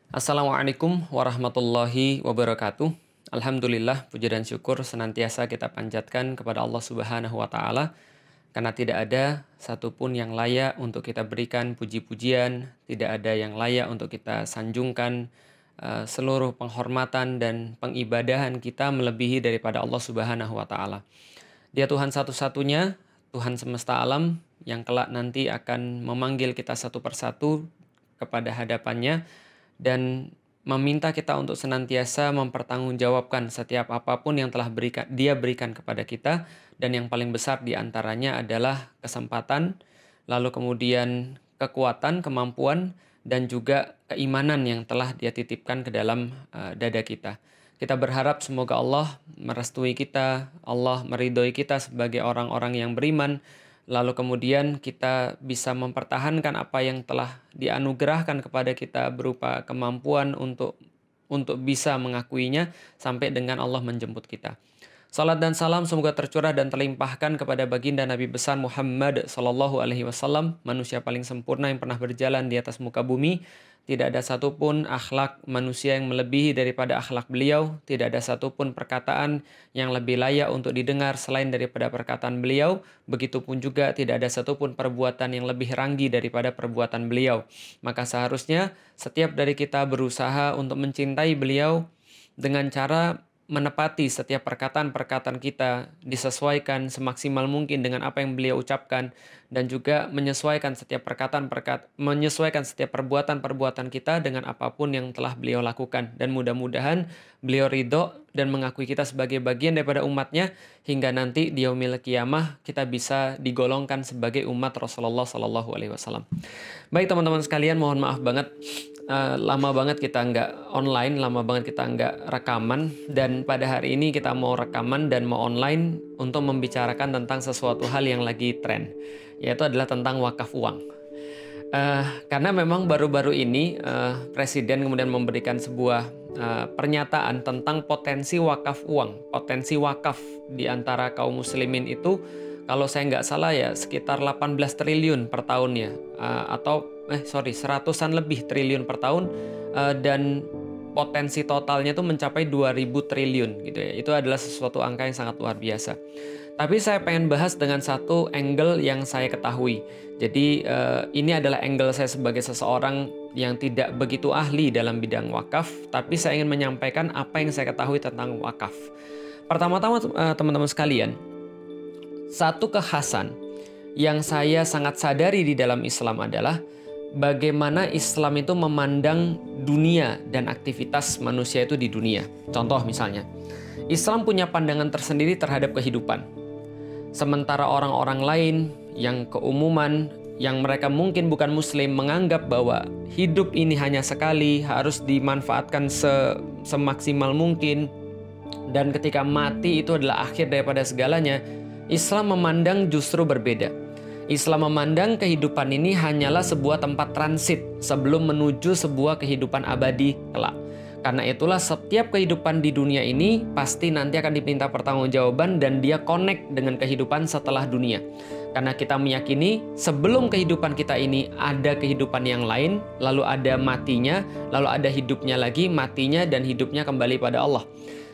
Assalamualaikum warahmatullahi wabarakatuh. Alhamdulillah, puja dan syukur senantiasa kita panjatkan kepada Allah Subhanahu wa Ta'ala, karena tidak ada satupun yang layak untuk kita berikan puji-pujian, tidak ada yang layak untuk kita sanjungkan. Seluruh penghormatan dan pengibadahan kita melebihi daripada Allah Subhanahu wa Ta'ala. Dia Tuhan satu-satunya, Tuhan semesta alam, yang kelak nanti akan memanggil kita satu persatu kepada hadapannya dan meminta kita untuk senantiasa mempertanggungjawabkan setiap apapun yang telah Dia berikan kepada kita, dan yang paling besar di antaranya adalah kesempatan, lalu kemudian kekuatan, kemampuan, dan juga keimanan yang telah Dia titipkan ke dalam dada kita. Kita berharap semoga Allah merestui kita, Allah meridhoi kita sebagai orang-orang yang beriman, lalu kemudian kita bisa mempertahankan apa yang telah dianugerahkan kepada kita berupa kemampuan untuk bisa mengakuinya sampai dengan Allah menjemput kita. Salat dan salam semoga tercurah dan terlimpahkan kepada baginda Nabi besar Muhammad Sallallahu Alaihi Wasallam, manusia paling sempurna yang pernah berjalan di atas muka bumi. Tidak ada satupun akhlak manusia yang melebihi daripada akhlak beliau. Tidak ada satupun perkataan yang lebih layak untuk didengar selain daripada perkataan beliau. Begitupun juga tidak ada satupun perbuatan yang lebih ranggi daripada perbuatan beliau. Maka seharusnya setiap dari kita berusaha untuk mencintai beliau dengan cara menepati setiap perkataan-perkataan kita, disesuaikan semaksimal mungkin dengan apa yang beliau ucapkan, dan juga menyesuaikan setiap menyesuaikan setiap perbuatan-perbuatan kita dengan apapun yang telah beliau lakukan. Dan mudah-mudahan beliau ridho dan mengakui kita sebagai bagian daripada umatnya, hingga nanti di yaumil qiyamah kita bisa digolongkan sebagai umat Rasulullah Sallallahu Alaihi Wasallam. Baik teman-teman sekalian, mohon maaf banget. Lama banget kita nggak online, lama banget kita nggak rekaman, dan pada hari ini kita mau rekaman dan mau online untuk membicarakan tentang sesuatu hal yang lagi tren, yaitu adalah tentang wakaf uang. Karena memang baru-baru ini Presiden kemudian memberikan sebuah pernyataan tentang potensi wakaf uang, potensi wakaf di antara kaum muslimin itu, kalau saya nggak salah ya sekitar 18 triliun per tahunnya, seratusan lebih triliun per tahun, dan potensi totalnya itu mencapai 2000 triliun gitu ya. Itu adalah sesuatu angka yang sangat luar biasa. Tapi saya pengen bahas dengan satu angle yang saya ketahui. Jadi ini adalah angle saya sebagai seseorang yang tidak begitu ahli dalam bidang wakaf, tapi saya ingin menyampaikan apa yang saya ketahui tentang wakaf. Pertama-tama teman-teman sekalian, satu kekhasan yang saya sangat sadari di dalam Islam adalah bagaimana Islam itu memandang dunia dan aktivitas manusia itu di dunia. Contoh misalnya, Islam punya pandangan tersendiri terhadap kehidupan. Sementara orang-orang lain yang keumuman, yang mereka mungkin bukan muslim, menganggap bahwa hidup ini hanya sekali, harus dimanfaatkan semaksimal mungkin, dan ketika mati itu adalah akhir daripada segalanya. Islam memandang justru berbeda. Islam memandang kehidupan ini hanyalah sebuah tempat transit sebelum menuju sebuah kehidupan abadi kelak. Karena itulah setiap kehidupan di dunia ini pasti nanti akan diminta pertanggungjawaban, dan dia connect dengan kehidupan setelah dunia. Karena kita meyakini sebelum kehidupan kita ini ada kehidupan yang lain, lalu ada matinya, lalu ada hidupnya lagi, matinya dan hidupnya kembali pada Allah.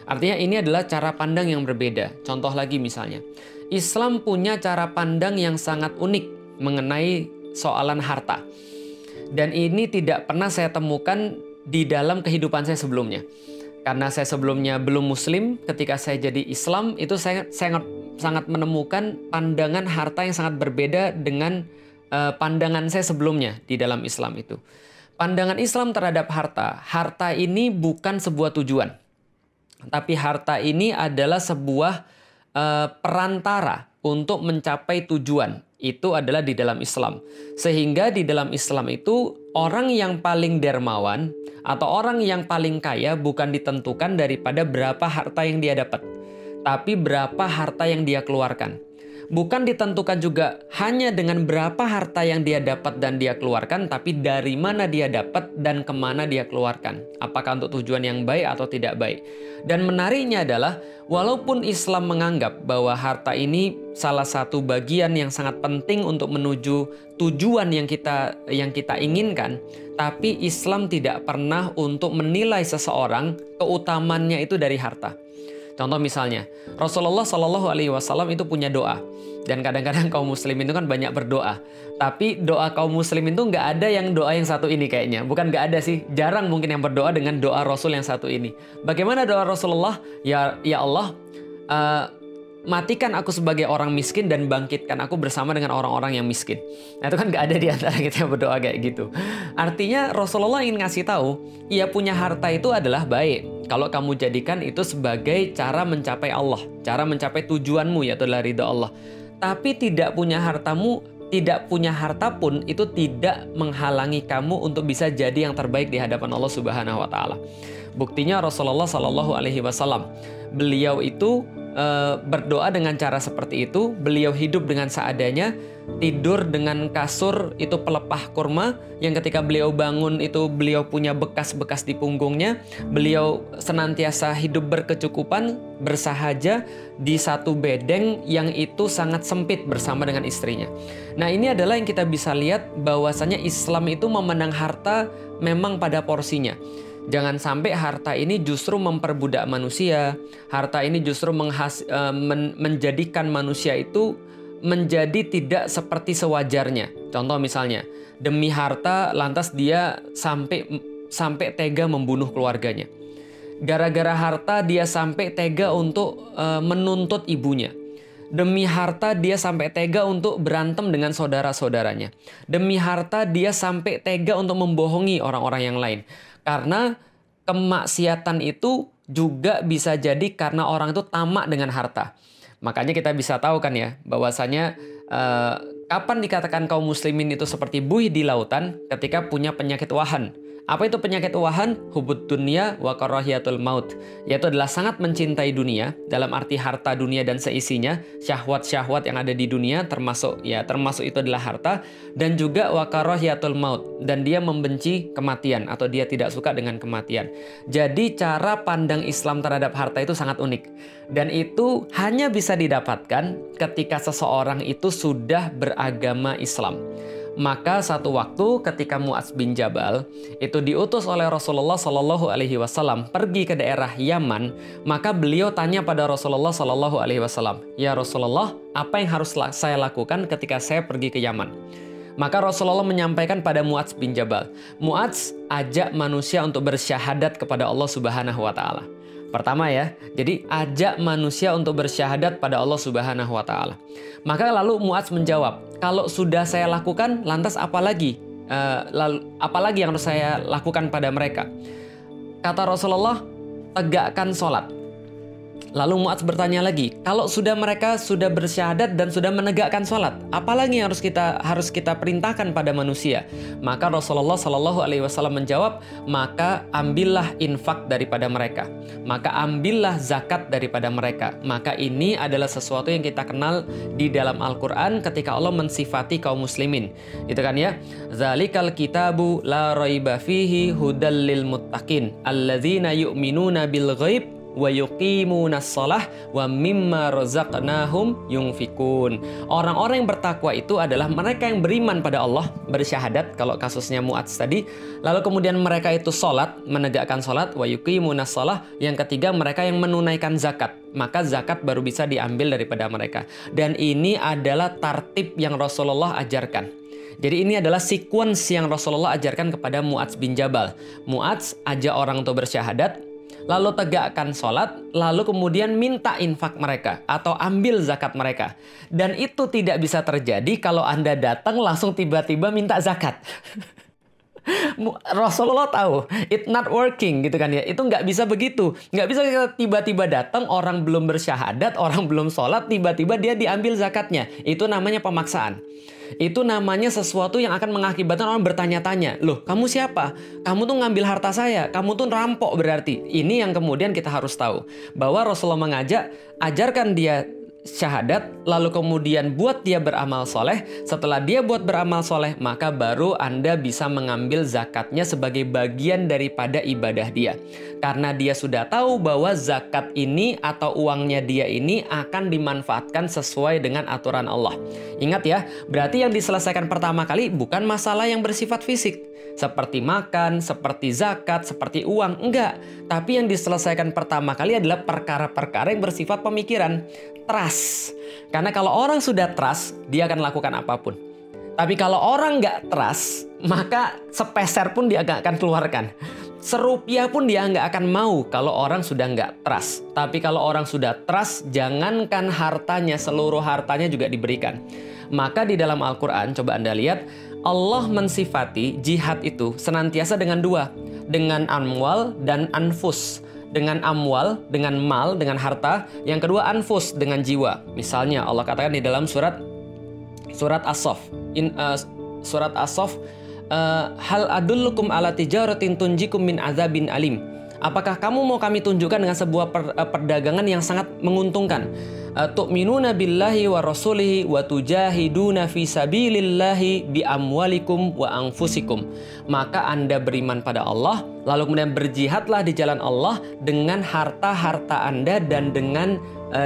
Artinya ini adalah cara pandang yang berbeda. Contoh lagi misalnya, Islam punya cara pandang yang sangat unik mengenai soalan harta. Dan ini tidak pernah saya temukan di dalam kehidupan saya sebelumnya. Karena saya sebelumnya belum muslim, ketika saya jadi Islam, itu saya sangat menemukan pandangan harta yang sangat berbeda dengan pandangan saya sebelumnya di dalam Islam itu. Pandangan Islam terhadap harta ini bukan sebuah tujuan. Tapi harta ini adalah sebuah perantara untuk mencapai tujuan. Itu adalah di dalam Islam. Sehingga di dalam Islam itu orang yang paling dermawan atau orang yang paling kaya bukan ditentukan daripada berapa harta yang dia dapat, tapi berapa harta yang dia keluarkan. Bukan ditentukan juga hanya dengan berapa harta yang dia dapat dan dia keluarkan, tapi dari mana dia dapat dan kemana dia keluarkan. Apakah untuk tujuan yang baik atau tidak baik. Dan menariknya adalah, walaupun Islam menganggap bahwa harta ini salah satu bagian yang sangat penting untuk menuju tujuan yang kita inginkan, tapi Islam tidak pernah untuk menilai seseorang keutamannya itu dari harta. Contoh misalnya, Rasulullah Shallallahu Alaihi Wasallam itu punya doa. Dan kadang-kadang kaum muslim itu kan banyak berdoa. Tapi doa kaum muslim itu nggak ada yang doa yang satu ini kayaknya. Bukan nggak ada sih, jarang mungkin yang berdoa dengan doa Rasul yang satu ini. Bagaimana doa Rasulullah? Ya Allah, matikan aku sebagai orang miskin dan bangkitkan aku bersama dengan orang-orang yang miskin. Nah itu kan nggak ada di antara kita yang berdoa kayak gitu. Artinya Rasulullah ingin ngasih tahu, ia punya harta itu adalah baik. Kalau kamu jadikan itu sebagai cara mencapai Allah, cara mencapai tujuanmu yaitu adalah ridha Allah. Tapi tidak punya harta pun itu tidak menghalangi kamu untuk bisa jadi yang terbaik di hadapan Allah Subhanahu wa taala. Buktinya Rasulullah Shallallahu alaihi wasallam, beliau itu berdoa dengan cara seperti itu. Beliau hidup dengan seadanya, tidur dengan kasur itu pelepah kurma, yang ketika beliau bangun itu beliau punya bekas-bekas di punggungnya. Beliau senantiasa hidup berkecukupan, bersahaja di satu bedeng yang itu sangat sempit bersama dengan istrinya. Nah ini adalah yang kita bisa lihat bahwasanya Islam itu memandang harta memang pada porsinya. Jangan sampai harta ini justru memperbudak manusia. Harta ini justru menjadikan manusia itu menjadi tidak seperti sewajarnya. Contoh misalnya, demi harta lantas dia sampai tega membunuh keluarganya. Gara-gara harta dia sampai tega untuk menuntut ibunya. Demi harta dia sampai tega untuk berantem dengan saudara-saudaranya. Demi harta dia sampai tega untuk membohongi orang-orang yang lain. Karena kemaksiatan itu juga bisa jadi karena orang itu tamak dengan harta. Makanya kita bisa tahu kan ya, bahwasanya kapan dikatakan kaum muslimin itu seperti buih di lautan ketika punya penyakit wahan. Apa itu penyakit wahan? Hubud dunya wa karahiyatul maut. Yaitu adalah sangat mencintai dunia, dalam arti harta dunia dan seisinya, syahwat-syahwat yang ada di dunia termasuk itu adalah harta, dan juga wa karahiyatul maut, dan dia membenci kematian atau dia tidak suka dengan kematian. Jadi cara pandang Islam terhadap harta itu sangat unik. Dan itu hanya bisa didapatkan ketika seseorang itu sudah beragama Islam. Maka satu waktu ketika Mu'adz bin Jabal itu diutus oleh Rasulullah Shallallahu Alaihi Wasallam pergi ke daerah Yaman, maka beliau tanya pada Rasulullah Shallallahu Alaihi Wasallam, ya Rasulullah, apa yang harus saya lakukan ketika saya pergi ke Yaman? Maka Rasulullah menyampaikan pada Mu'adz bin Jabal, Mu'adz, ajak manusia untuk bersyahadat kepada Allah Subhanahu Wa Taala. Pertama ya, jadi ajak manusia untuk bersyahadat pada Allah Subhanahu wa taala. Maka lalu Mu'adz menjawab, kalau sudah saya lakukan, lantas apalagi yang harus saya lakukan pada mereka? Kata Rasulullah, tegakkan sholat. Lalu Mu'adz bertanya lagi, kalau mereka sudah bersyahadat dan sudah menegakkan sholat, apalagi yang harus kita perintahkan pada manusia? Maka Rasulullah Shallallahu Alaihi Wasallam menjawab, maka ambillah infak daripada mereka, maka ambillah zakat daripada mereka. Maka ini adalah sesuatu yang kita kenal di dalam Al-Quran ketika Allah mensifati kaum muslimin. Itu kan ya, zalikal kitabu la raiba fihi hudal lil muttaqin alladzina yu'minuna bil ghaib wa yuqimunas shalah wa mimma razaqnahum yunfikun. Orang-orang yang bertakwa itu adalah mereka yang beriman pada Allah, bersyahadat kalau kasusnya Mu'adz tadi. Lalu kemudian mereka itu sholat, menegakkan sholat, wa yuqimunas shalah. Yang ketiga mereka yang menunaikan zakat, maka zakat baru bisa diambil daripada mereka. Dan ini adalah tartib yang Rasulullah ajarkan. Jadi ini adalah sequence yang Rasulullah ajarkan kepada Mu'adz bin Jabal. Mu'adz, ajak orang untuk bersyahadat, lalu tegakkan sholat, lalu kemudian minta infak mereka atau ambil zakat mereka. Dan itu tidak bisa terjadi kalau Anda datang langsung tiba-tiba minta zakat. Rasulullah tahu, it's not working gitu kan ya. Itu nggak bisa begitu. Nggak bisa kita tiba-tiba datang, orang belum bersyahadat, orang belum sholat, tiba-tiba dia diambil zakatnya. Itu namanya pemaksaan. Itu namanya sesuatu yang akan mengakibatkan orang bertanya-tanya, loh kamu siapa? Kamu tuh ngambil harta saya, kamu tuh rampok berarti. Ini yang kemudian kita harus tahu, bahwa Rasulullah mengajak, ajarkan dia syahadat, lalu kemudian buat dia beramal soleh. Setelah dia buat beramal soleh, maka baru Anda bisa mengambil zakatnya sebagai bagian daripada ibadah dia. Karena dia sudah tahu bahwa zakat ini atau uangnya dia ini akan dimanfaatkan sesuai dengan aturan Allah. Ingat ya, berarti yang diselesaikan pertama kali bukan masalah yang bersifat fisik, seperti makan, seperti zakat, seperti uang, enggak. Tapi yang diselesaikan pertama kali adalah perkara-perkara yang bersifat pemikiran. Trust. Karena kalau orang sudah trust, dia akan lakukan apapun. Tapi kalau orang nggak trust, maka sepeser pun dia nggak akan keluarkan. Serupiah pun dia nggak akan mau kalau orang sudah nggak trust. Tapi kalau orang sudah trust, jangankan hartanya, seluruh hartanya juga diberikan. Maka di dalam Al-Quran, coba Anda lihat, Allah mensifati jihad itu senantiasa dengan dua. Dengan amwal dan anfus. Dengan amwal, dengan mal, dengan harta. Yang kedua anfus, dengan jiwa. Misalnya Allah katakan di dalam surat As-Saff. Surat As-Saff, hal adullukum ala tijaratin tunjikum min azabin alim. Apakah kamu mau kami tunjukkan dengan sebuah perdagangan yang sangat menguntungkan? Tu'minuna billahi wa rasulihi wa tujahiduna fi sabilillahi bi amwalikum wa anfusikum. Maka Anda beriman pada Allah, lalu kemudian berjihadlah di jalan Allah dengan harta-harta Anda dan dengan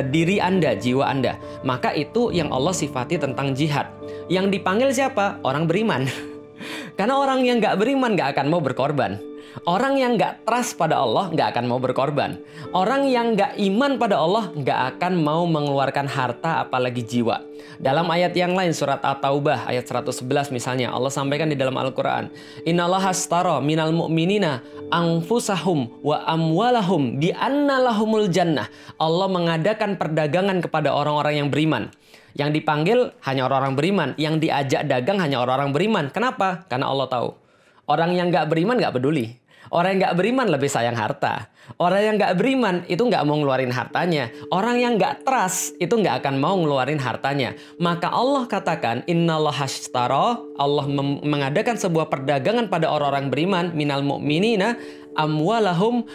diri Anda, jiwa Anda. Maka itu yang Allah sifati tentang jihad. Yang dipanggil siapa? Orang beriman. Karena orang yang nggak beriman nggak akan mau berkorban. Orang yang nggak trust pada Allah nggak akan mau berkorban. Orang yang nggak iman pada Allah nggak akan mau mengeluarkan harta apalagi jiwa. Dalam ayat yang lain, surat At-Taubah ayat 111 misalnya, Allah sampaikan di dalam Al-Quran, Innallaha astara minal mu'minina anfusahum wa amwalahum bi anna lahumul jannah. Allah mengadakan perdagangan kepada orang-orang yang beriman. Yang dipanggil hanya orang-orang beriman, yang diajak dagang hanya orang-orang beriman. Kenapa? Karena Allah tahu. Orang yang nggak beriman nggak peduli. Orang yang nggak beriman lebih sayang harta. Orang yang nggak beriman itu nggak mau ngeluarin hartanya. Orang yang nggak trust itu nggak akan mau ngeluarin hartanya. Maka Allah katakan, Innallaha ashtara, Allah mengadakan sebuah perdagangan pada orang-orang beriman, minal mu'minina anfusahum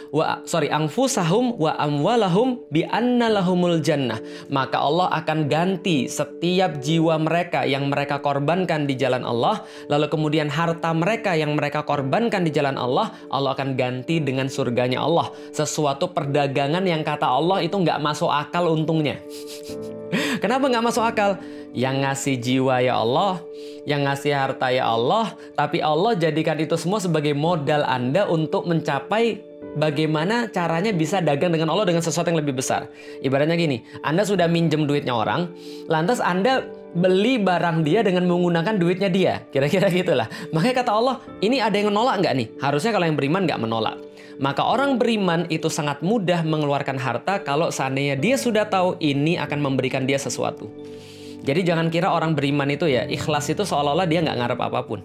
wa amwalahum bi anna lahumul jannah. Maka Allah akan ganti setiap jiwa mereka yang mereka korbankan di jalan Allah, lalu kemudian harta mereka yang mereka korbankan di jalan Allah, Allah akan ganti dengan surganya Allah. Sesuatu perdagangan yang kata Allah itu nggak masuk akal untungnya. Kenapa nggak masuk akal? Yang ngasih jiwa ya Allah, yang ngasih harta ya Allah, tapi Allah jadikan itu semua sebagai modal Anda untuk mencapai bagaimana caranya bisa dagang dengan Allah dengan sesuatu yang lebih besar. Ibaratnya gini, Anda sudah minjem duitnya orang, lantas Anda beli barang dia dengan menggunakan duitnya dia. Kira-kira gitulah. Makanya kata Allah, ini ada yang menolak nggak nih? Harusnya kalau yang beriman nggak menolak. Maka orang beriman itu sangat mudah mengeluarkan harta kalau seandainya dia sudah tahu ini akan memberikan dia sesuatu. Jadi jangan kira orang beriman itu ya, ikhlas itu seolah-olah dia nggak ngarep apapun.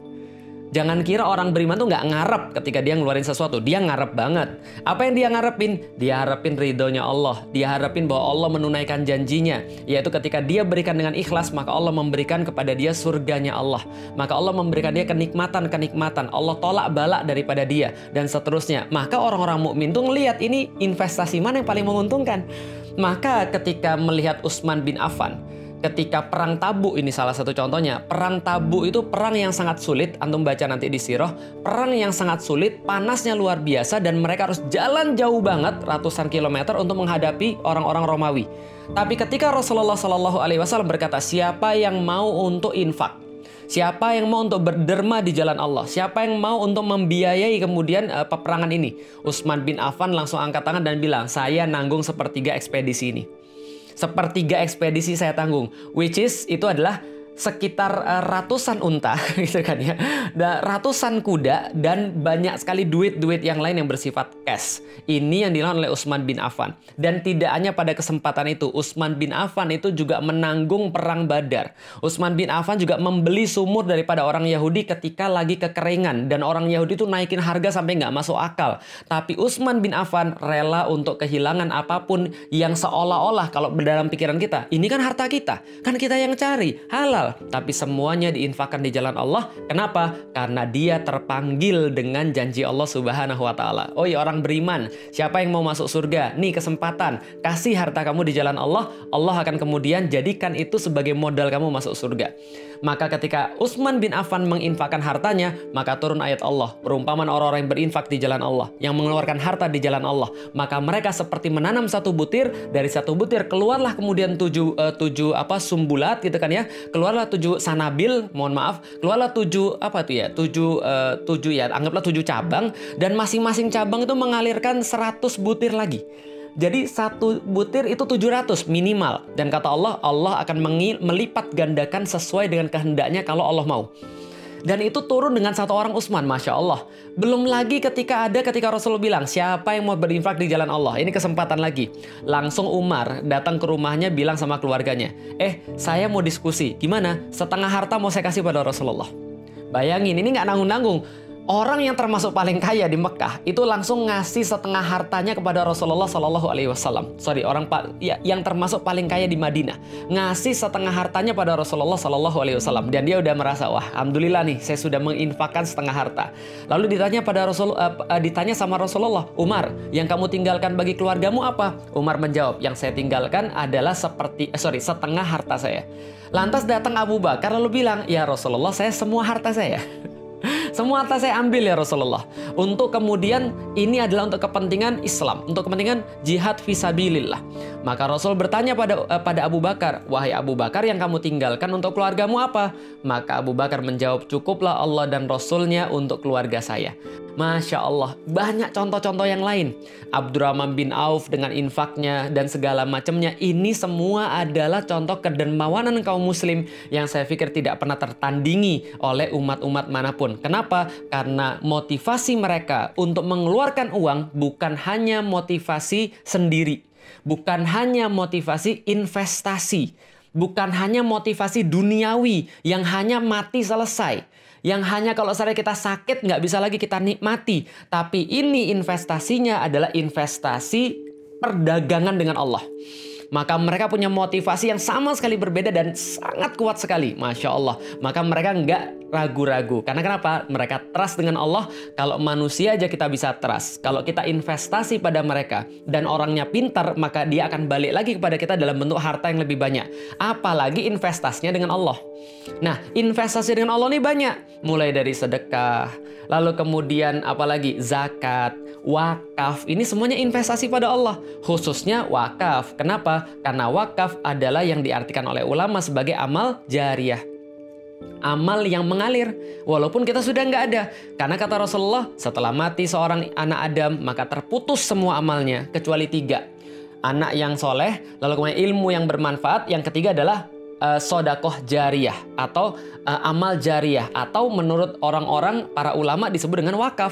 Jangan kira orang beriman tuh nggak ngarep ketika dia ngeluarin sesuatu. Dia ngarep banget. Apa yang dia ngarepin? Dia harapin ridhonya Allah. Dia harapin bahwa Allah menunaikan janjinya. Yaitu ketika dia berikan dengan ikhlas, maka Allah memberikan kepada dia surganya Allah. Maka Allah memberikan dia kenikmatan-kenikmatan. Allah tolak balak daripada dia. Dan seterusnya. Maka orang-orang mukmin tuh ngelihat ini investasi mana yang paling menguntungkan. Maka ketika melihat Utsman bin Affan, ketika perang Tabuk, ini salah satu contohnya. Perang Tabuk itu perang yang sangat sulit. Antum baca nanti di sirah. Perang yang sangat sulit, panasnya luar biasa, dan mereka harus jalan jauh banget, ratusan kilometer untuk menghadapi orang-orang Romawi. Tapi ketika Rasulullah SAW berkata, siapa yang mau untuk infak? Siapa yang mau untuk berderma di jalan Allah? Siapa yang mau untuk membiayai kemudian peperangan ini? Utsman bin Affan langsung angkat tangan dan bilang, saya nanggung sepertiga ekspedisi ini. Sepertiga ekspedisi saya tanggung, which is itu adalah sekitar ratusan unta gitu kan ya, dan ratusan kuda dan banyak sekali duit-duit yang lain yang bersifat cash. Ini yang dilakukan oleh Utsman bin Affan. Dan tidak hanya pada kesempatan itu, Utsman bin Affan itu juga menanggung perang Badar. Utsman bin Affan juga membeli sumur daripada orang Yahudi ketika lagi kekeringan, dan orang Yahudi itu naikin harga sampai nggak masuk akal. Tapi Utsman bin Affan rela untuk kehilangan apapun yang seolah-olah kalau dalam pikiran kita, ini kan harta kita, kan kita yang cari, halal. halal, tapi semuanya diinfakkan di jalan Allah. Kenapa? Karena dia terpanggil dengan janji Allah Subhanahu wa Ta'ala. Oh iya, orang beriman, siapa yang mau masuk surga? Nih kesempatan, kasih harta kamu di jalan Allah, Allah akan kemudian jadikan itu sebagai modal kamu masuk surga. Maka ketika Utsman bin Affan menginfakkan hartanya, maka turun ayat Allah, perumpamaan orang-orang yang berinfak di jalan Allah, yang mengeluarkan harta di jalan Allah, maka mereka seperti menanam satu butir, dari satu butir keluarlah kemudian tujuh sumbulat gitu kan ya, keluarlah 7 sanabil, mohon maaf, keluarlah 7 anggaplah 7 cabang, dan masing-masing cabang itu mengalirkan 100 butir lagi. Jadi satu butir itu 700 minimal. Dan kata Allah, Allah akan melipat gandakan sesuai dengan kehendaknya kalau Allah mau. Dan itu turun dengan satu orang Utsman, Masya Allah. Belum lagi ketika Rasulullah bilang, siapa yang mau berinfak di jalan Allah? Ini kesempatan lagi. Langsung Umar datang ke rumahnya, bilang sama keluarganya, saya mau diskusi. Gimana? Setengah harta mau saya kasih pada Rasulullah. Bayangin, ini nggak nanggung-nanggung. Orang yang termasuk paling kaya di Mekah itu langsung ngasih setengah hartanya kepada Rasulullah Shallallahu Alaihi Wasallam. Yang termasuk paling kaya di Madinah ngasih setengah hartanya pada Rasulullah Shallallahu Alaihi Wasallam, dan dia udah merasa, wah, alhamdulillah nih, saya sudah menginfakkan setengah harta. Lalu ditanya sama Rasulullah, Umar, yang kamu tinggalkan bagi keluargamu apa? Umar menjawab, yang saya tinggalkan adalah setengah harta saya. Lantas datang Abu Bakar lalu bilang, ya Rasulullah, saya semua harta saya. Semua harta saya ambil ya Rasulullah. Untuk kemudian ini adalah untuk kepentingan Islam, untuk kepentingan jihad fisabilillah. Maka Rasul bertanya pada Abu Bakar, wahai Abu Bakar, yang kamu tinggalkan untuk keluargamu apa? Maka Abu Bakar menjawab, cukuplah Allah dan Rasulnya untuk keluarga saya. Masya Allah, banyak contoh-contoh yang lain. Abdurrahman bin Auf dengan infaknya dan segala macamnya, ini semua adalah contoh kedermawanan kaum muslim yang saya pikir tidak pernah tertandingi oleh umat-umat manapun. Kenapa? Karena motivasi mereka untuk mengeluarkan uang bukan hanya motivasi sendiri, bukan hanya motivasi investasi, bukan hanya motivasi duniawi yang hanya mati selesai, yang hanya kalau kita sakit nggak bisa lagi kita nikmati. Tapi ini investasinya adalah investasi perdagangan dengan Allah. Maka mereka punya motivasi yang sama sekali berbeda dan sangat kuat sekali. Masya Allah. Maka mereka nggak ragu-ragu. Karena kenapa? Mereka trust dengan Allah. Kalau manusia aja kita bisa trust. Kalau kita investasi pada mereka dan orangnya pintar, maka dia akan balik lagi kepada kita dalam bentuk harta yang lebih banyak. Apalagi investasinya dengan Allah. Nah, investasi dengan Allah ini banyak. Mulai dari sedekah, lalu kemudian apalagi zakat, wakaf. Ini semuanya investasi pada Allah. Khususnya wakaf. Kenapa? Karena wakaf adalah yang diartikan oleh ulama sebagai amal jariyah. Amal yang mengalir walaupun kita sudah nggak ada. Karena kata Rasulullah, setelah mati seorang anak Adam, maka terputus semua amalnya kecuali 3. Anak yang soleh, lalu kemudian ilmu yang bermanfaat, yang ketiga adalah sodakoh jariyah atau amal jariyah, atau menurut orang-orang para ulama disebut dengan wakaf.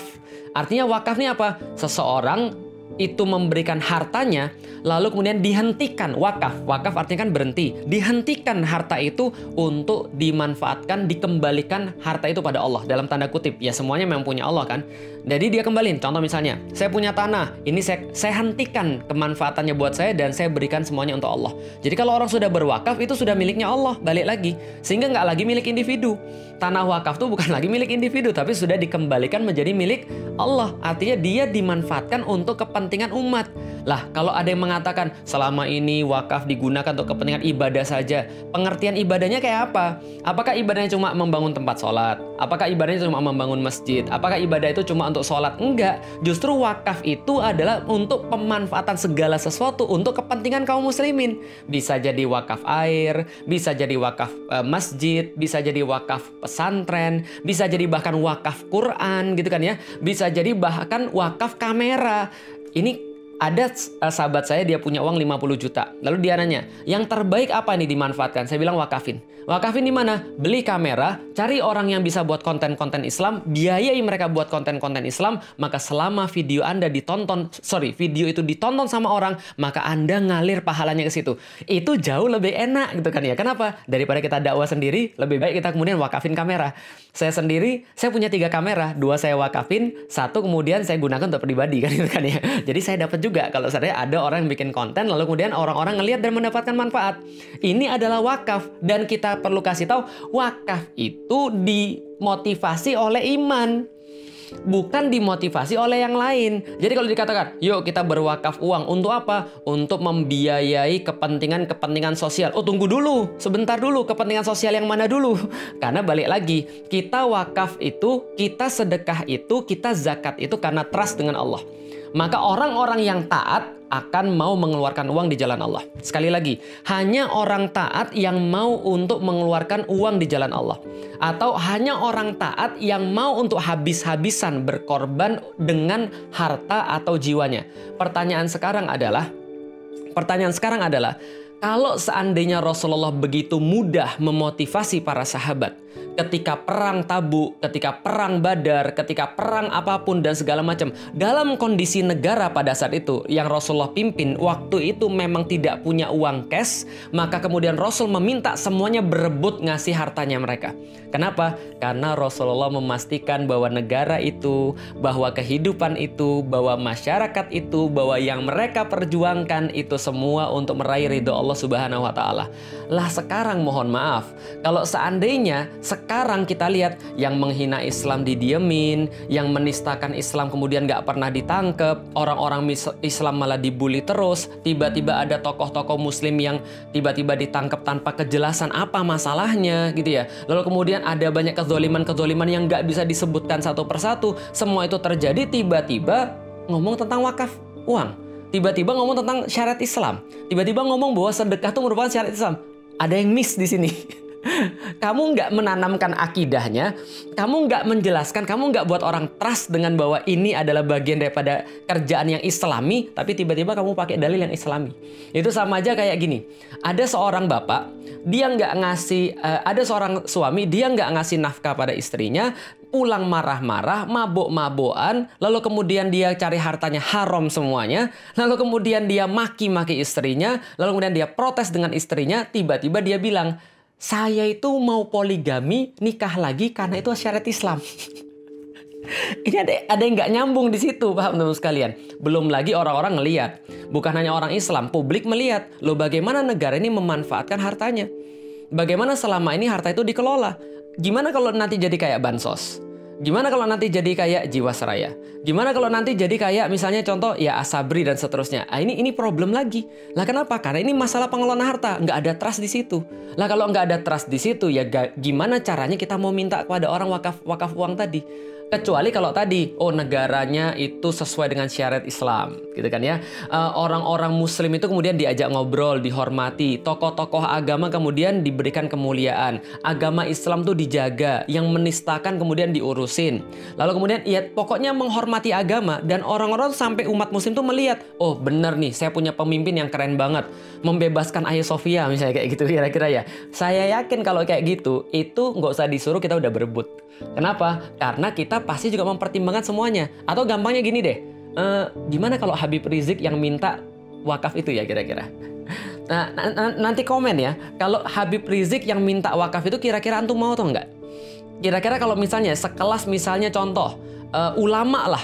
Artinya wakaf ini apa? Seseorang itu memberikan hartanya lalu kemudian dihentikan. Wakaf artinya kan berhenti, dihentikan harta itu untuk dimanfaatkan, dikembalikan harta itu pada Allah, dalam tanda kutip ya, semuanya memang punya Allah kan. Jadi dia kembaliin. Contoh misalnya, saya punya tanah, ini saya hentikan kemanfaatannya buat saya dan saya berikan semuanya untuk Allah. Jadi kalau orang sudah berwakaf, itu sudah miliknya Allah, balik lagi, sehingga nggak lagi milik individu. Tanah wakaf itu bukan lagi milik individu, tapi sudah dikembalikan menjadi milik Allah. Artinya dia dimanfaatkan untuk kepentingan umat. Lah, kalau ada yang mengatakan selama ini wakaf digunakan untuk kepentingan ibadah saja, pengertian ibadahnya kayak apa? Apakah ibadahnya cuma membangun tempat sholat? Apakah ibadahnya cuma membangun masjid? Apakah ibadah itu cuma untuk sholat? Enggak. Justru wakaf itu adalah untuk pemanfaatan segala sesuatu untuk kepentingan kaum muslimin. Bisa jadi wakaf air, bisa jadi wakaf masjid, bisa jadi wakaf pesantren, bisa jadi bahkan wakaf Quran gitu kan ya. Bisa jadi bahkan wakaf kamera. Ini ada sahabat saya, dia punya uang 50 juta. Lalu dia nanya, yang terbaik apa nih dimanfaatkan? Saya bilang wakafin. Wakafin di mana? Beli kamera, cari orang yang bisa buat konten-konten Islam, biayai mereka buat konten-konten Islam, maka selama video itu ditonton sama orang, maka Anda ngalir pahalanya ke situ. Itu jauh lebih enak gitu kan ya. Kenapa? Daripada kita dakwah sendiri, lebih baik kita kemudian wakafin kamera. Saya sendiri, saya punya 3 kamera, 2 saya wakafin, 1 kemudian saya gunakan untuk pribadi kan gitu kan ya. Jadi saya dapat juga kalau seandainya ada orang yang bikin konten lalu kemudian orang-orang ngelihat dan mendapatkan manfaat. Ini adalah wakaf, dan kita perlu kasih tahu wakaf itu dimotivasi oleh iman, bukan dimotivasi oleh yang lain. Jadi kalau dikatakan, yuk kita berwakaf uang untuk apa? Untuk membiayai kepentingan sosial. Oh, tunggu dulu, sebentar dulu, kepentingan sosial yang mana dulu? Karena balik lagi, kita wakaf itu, kita sedekah itu, kita zakat itu karena trust dengan Allah. Maka orang-orang yang taat akan mau mengeluarkan uang di jalan Allah. Sekali lagi, hanya orang taat yang mau untuk mengeluarkan uang di jalan Allah. Atau hanya orang taat yang mau untuk habis-habisan berkorban dengan harta atau jiwanya. Pertanyaan sekarang adalah, kalau seandainya Rasulullah begitu mudah memotivasi para sahabat ketika perang Tabuk, ketika perang Badar, ketika perang apapun dan segala macam, dalam kondisi negara pada saat itu yang Rasulullah pimpin waktu itu memang tidak punya uang cash, maka kemudian Rasul meminta semuanya berebut ngasih hartanya mereka. Kenapa? Karena Rasulullah memastikan bahwa negara itu, bahwa kehidupan itu, bahwa masyarakat itu, bahwa yang mereka perjuangkan itu semua untuk meraih ridho Allah Subhanahu wa Ta'ala. Lah sekarang mohon maaf, kalau seandainya sekarang kita lihat yang menghina Islam didiemin, yang menistakan Islam kemudian nggak pernah ditangkep, orang-orang Islam malah dibully terus, tiba-tiba ada tokoh-tokoh Muslim yang tiba-tiba ditangkap tanpa kejelasan apa masalahnya gitu ya. Lalu kemudian ada banyak kezoliman-kezoliman yang nggak bisa disebutkan satu persatu. Semua itu terjadi tiba-tiba ngomong tentang wakaf uang. Tiba-tiba ngomong tentang syariat Islam. Tiba-tiba ngomong bahwa sedekah itu merupakan syariat Islam. Ada yang miss di sini. Kamu nggak menanamkan akidahnya, kamu nggak menjelaskan, kamu nggak buat orang trust dengan bahwa ini adalah bagian daripada kerjaan yang Islami, tapi tiba-tiba kamu pakai dalil yang Islami. Itu sama aja kayak gini. Ada seorang bapak, dia nggak ngasih, ada seorang suami, dia nggak ngasih nafkah pada istrinya, pulang marah-marah, mabuk-mabukan, lalu kemudian dia cari hartanya haram semuanya, lalu kemudian dia maki-maki istrinya, lalu kemudian dia protes dengan istrinya, tiba-tiba dia bilang, saya itu mau poligami, nikah lagi karena itu syariat Islam. Ini ada yang nggak nyambung di situ, paham teman sekalian? Belum lagi orang-orang ngelihat, bukan hanya orang Islam, publik melihat, loh bagaimana negara ini memanfaatkan hartanya? Bagaimana selama ini harta itu dikelola? Gimana kalau nanti jadi kayak bansos? Gimana kalau nanti jadi kayak Jiwasraya? Gimana kalau nanti jadi kayak misalnya contoh ya Asabri dan seterusnya? Ini problem lagi. Lah kenapa? Karena ini masalah pengelolaan harta, nggak ada trust di situ. Lah kalau nggak ada trust di situ ya gimana caranya kita mau minta kepada orang wakaf uang tadi? Kecuali kalau tadi, oh negaranya itu sesuai dengan syariat Islam, gitu kan ya. Orang-orang Muslim itu kemudian diajak ngobrol, dihormati. Tokoh-tokoh agama kemudian diberikan kemuliaan. Agama Islam tuh dijaga, yang menistakan kemudian diurusin. Lalu kemudian ya pokoknya menghormati agama dan orang-orang sampai umat Muslim tuh melihat, oh bener nih, saya punya pemimpin yang keren banget, membebaskan Hagia Sophia misalnya kayak gitu kira-kira ya. Saya yakin kalau kayak gitu, itu nggak usah disuruh kita udah berebut. Kenapa? Karena kita pasti juga mempertimbangkan semuanya. Atau gampangnya gini deh, gimana kalau Habib Rizik yang minta wakaf itu ya kira-kira? Nah, nanti komen ya, kalau Habib Rizik yang minta wakaf itu kira-kira antum mau atau enggak? Kira-kira kalau misalnya sekelas misalnya contoh,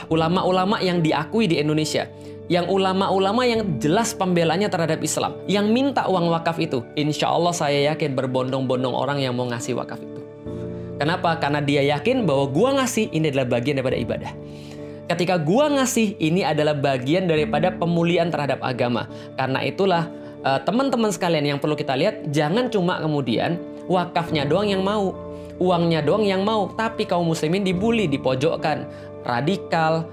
ulama-ulama yang diakui di Indonesia, yang ulama-ulama yang jelas pembelanya terhadap Islam, yang minta uang wakaf itu, insya Allah saya yakin berbondong-bondong orang yang mau ngasih wakaf itu. Kenapa? Karena dia yakin bahwa gua ngasih ini adalah bagian daripada ibadah. Ketika gua ngasih ini adalah bagian daripada pemulihan terhadap agama. Karena itulah teman-teman sekalian yang perlu kita lihat, jangan cuma kemudian wakafnya doang yang mau, uangnya doang yang mau, tapi kaum muslimin dibully, dipojokkan, radikal.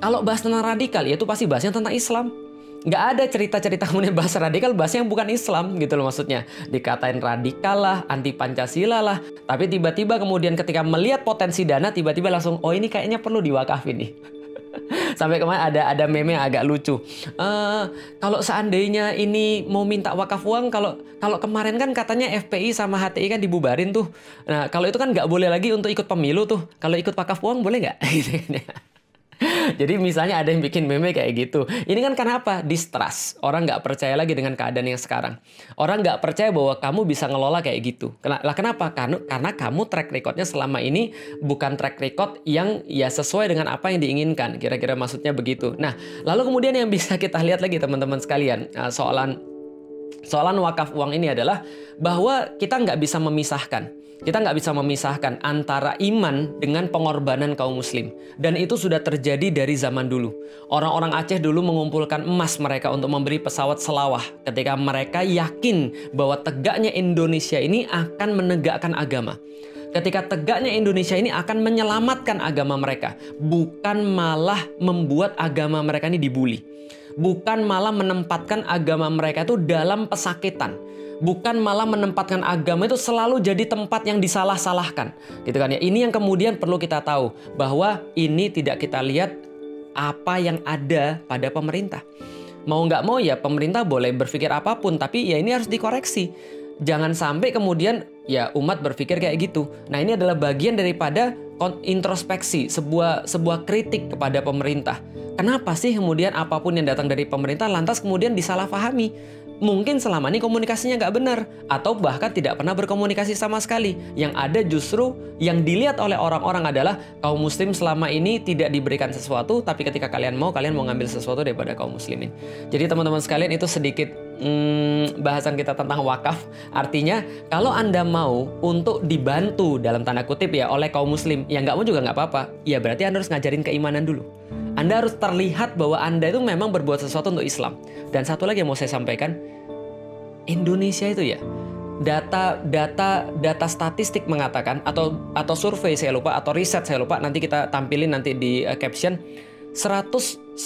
Kalau bahas tentang radikal, ya itu pasti bahasnya tentang Islam. Nggak ada cerita-cerita kemudian bahas radikal, bahasnya yang bukan Islam gitu loh maksudnya. Dikatain radikal lah, anti Pancasila lah. Tapi tiba-tiba kemudian ketika melihat potensi dana, tiba-tiba langsung, oh ini kayaknya perlu diwakafin nih. Sampai kemarin ada meme yang agak lucu. Kalau seandainya ini mau minta wakaf uang, kalau kemarin kan katanya FPI sama HTI kan dibubarin tuh. Nah kalau itu kan nggak boleh lagi untuk ikut pemilu tuh. Kalau ikut wakaf uang boleh nggak? Jadi misalnya ada yang bikin meme kayak gitu. Ini kan kenapa? Distrust. Orang nggak percaya lagi dengan keadaan yang sekarang. Orang nggak percaya bahwa kamu bisa ngelola kayak gitu. Lah kenapa? Karena kamu track recordnya selama ini bukan track record yang ya sesuai dengan apa yang diinginkan. Kira-kira maksudnya begitu. Nah, lalu kemudian yang bisa kita lihat lagi teman-teman sekalian, soalan wakaf uang ini adalah bahwa kita nggak bisa memisahkan. Kita nggak bisa memisahkan antara iman dengan pengorbanan kaum muslim. Dan itu sudah terjadi dari zaman dulu. Orang-orang Aceh dulu mengumpulkan emas mereka untuk membeli pesawat selawah. Ketika mereka yakin bahwa tegaknya Indonesia ini akan menegakkan agama. Ketika tegaknya Indonesia ini akan menyelamatkan agama mereka. Bukan malah membuat agama mereka ini dibully. Bukan malah menempatkan agama mereka itu dalam pesakitan. Bukan malah menempatkan agama itu selalu jadi tempat yang disalah-salahkan. Gitu kan ya. Ini yang kemudian perlu kita tahu. Bahwa ini tidak kita lihat apa yang ada pada pemerintah. Mau nggak mau ya pemerintah boleh berpikir apapun. Tapi ya ini harus dikoreksi. Jangan sampai kemudian ya umat berpikir kayak gitu. Nah ini adalah bagian daripada introspeksi. Sebuah kritik kepada pemerintah. Kenapa sih kemudian apapun yang datang dari pemerintah lantas kemudian disalahpahami? Mungkin selama ini komunikasinya nggak benar. Atau bahkan tidak pernah berkomunikasi sama sekali. Yang ada justru yang dilihat oleh orang-orang adalah kaum muslim selama ini tidak diberikan sesuatu. Tapi ketika kalian mau ngambil sesuatu daripada kaum muslimin. Jadi teman-teman sekalian itu sedikit bahasan kita tentang wakaf. Artinya kalau Anda mau untuk dibantu dalam tanda kutip ya oleh kaum muslim. Yang nggak mau juga nggak apa-apa. Ya berarti Anda harus ngajarin keimanan dulu. Anda harus terlihat bahwa Anda itu memang berbuat sesuatu untuk Islam. Dan satu lagi yang mau saya sampaikan, Indonesia itu ya, data statistik mengatakan atau survei saya lupa atau riset saya lupa, nanti kita tampilin nanti di caption, 100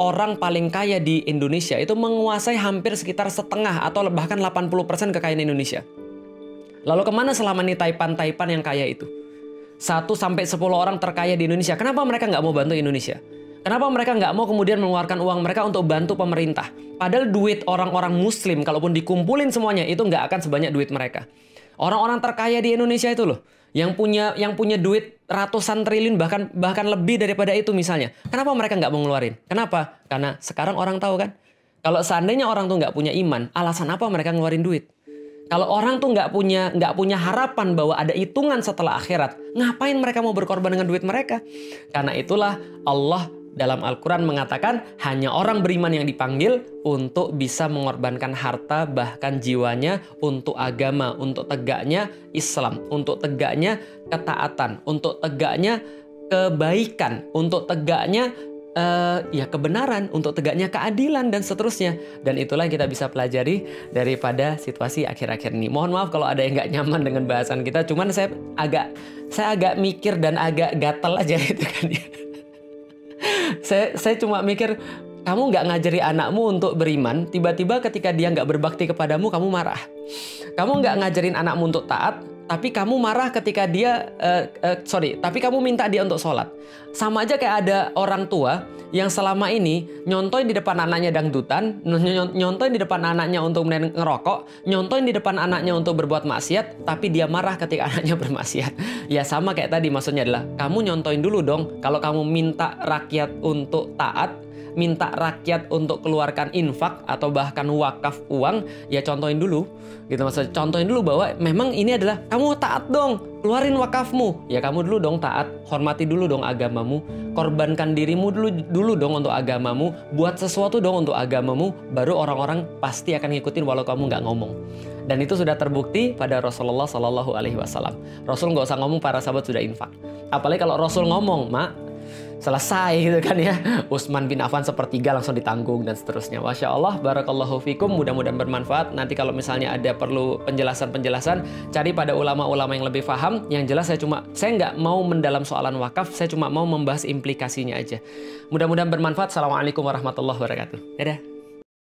orang paling kaya di Indonesia itu menguasai hampir sekitar setengah atau bahkan 80% kekayaan Indonesia. Lalu kemana selama ini taipan-taipan yang kaya itu? 1-10 orang terkaya di Indonesia. Kenapa mereka nggak mau bantu Indonesia? Kenapa mereka nggak mau kemudian mengeluarkan uang mereka untuk bantu pemerintah? Padahal duit orang-orang muslim, kalaupun dikumpulin semuanya, itu nggak akan sebanyak duit mereka. Orang-orang terkaya di Indonesia itu loh, yang punya duit ratusan triliun, bahkan lebih daripada itu misalnya. Kenapa mereka nggak mau ngeluarin? Kenapa? Karena sekarang orang tahu kan, kalau seandainya orang tuh nggak punya iman, alasan apa mereka ngeluarin duit? Kalau orang tuh nggak punya harapan bahwa ada hitungan setelah akhirat, ngapain mereka mau berkorban dengan duit mereka? Karena itulah Allah dalam Al-Quran mengatakan hanya orang beriman yang dipanggil untuk bisa mengorbankan harta bahkan jiwanya untuk agama, untuk tegaknya Islam, untuk tegaknya ketaatan, untuk tegaknya kebaikan, untuk tegaknya kebenaran, untuk tegaknya keadilan dan seterusnya. Dan itulah yang kita bisa pelajari daripada situasi akhir-akhir ini. Mohon maaf kalau ada yang nggak nyaman dengan bahasan kita. Cuman saya agak mikir dan agak gatel aja itu kan ya. Saya cuma mikir, kamu nggak ngajari anakmu untuk beriman, tiba-tiba ketika dia nggak berbakti kepadamu, kamu marah. Kamu nggak ngajarin anakmu untuk taat, tapi kamu marah ketika dia, tapi kamu minta dia untuk sholat. Sama aja kayak ada orang tua yang selama ini nyontoin di depan anaknya dangdutan, nyontoin di depan anaknya untuk ngerokok, nyontoin di depan anaknya untuk berbuat maksiat, tapi dia marah ketika anaknya bermaksiat. Ya sama kayak tadi, maksudnya adalah kamu nyontoin dulu dong. Kalau kamu minta rakyat untuk taat, minta rakyat untuk keluarkan infak atau bahkan wakaf uang, ya contohin dulu. Gitu maksudnya, contohin dulu bahwa memang ini adalah kamu taat dong, keluarin wakafmu. Ya kamu dulu dong taat, hormati dulu dong agamamu, korbankan dirimu dulu dong untuk agamamu, buat sesuatu dong untuk agamamu, baru orang-orang pasti akan ngikutin walau kamu nggak ngomong. Dan itu sudah terbukti pada Rasulullah Shallallahu Alaihi Wasallam. Rasul nggak usah ngomong, para sahabat sudah infak. Apalagi kalau Rasul ngomong, mak, selesai gitu kan ya. Utsman bin Affan sepertiga langsung ditanggung dan seterusnya. Masya Allah, barakallahu fikum. Mudah-mudahan bermanfaat. Nanti kalau misalnya ada perlu penjelasan-penjelasan, cari pada ulama-ulama yang lebih paham. Yang jelas saya nggak mau mendalam soalan wakaf. Saya cuma mau membahas implikasinya aja. Mudah-mudahan bermanfaat. Assalamualaikum warahmatullahi wabarakatuh. Dadah.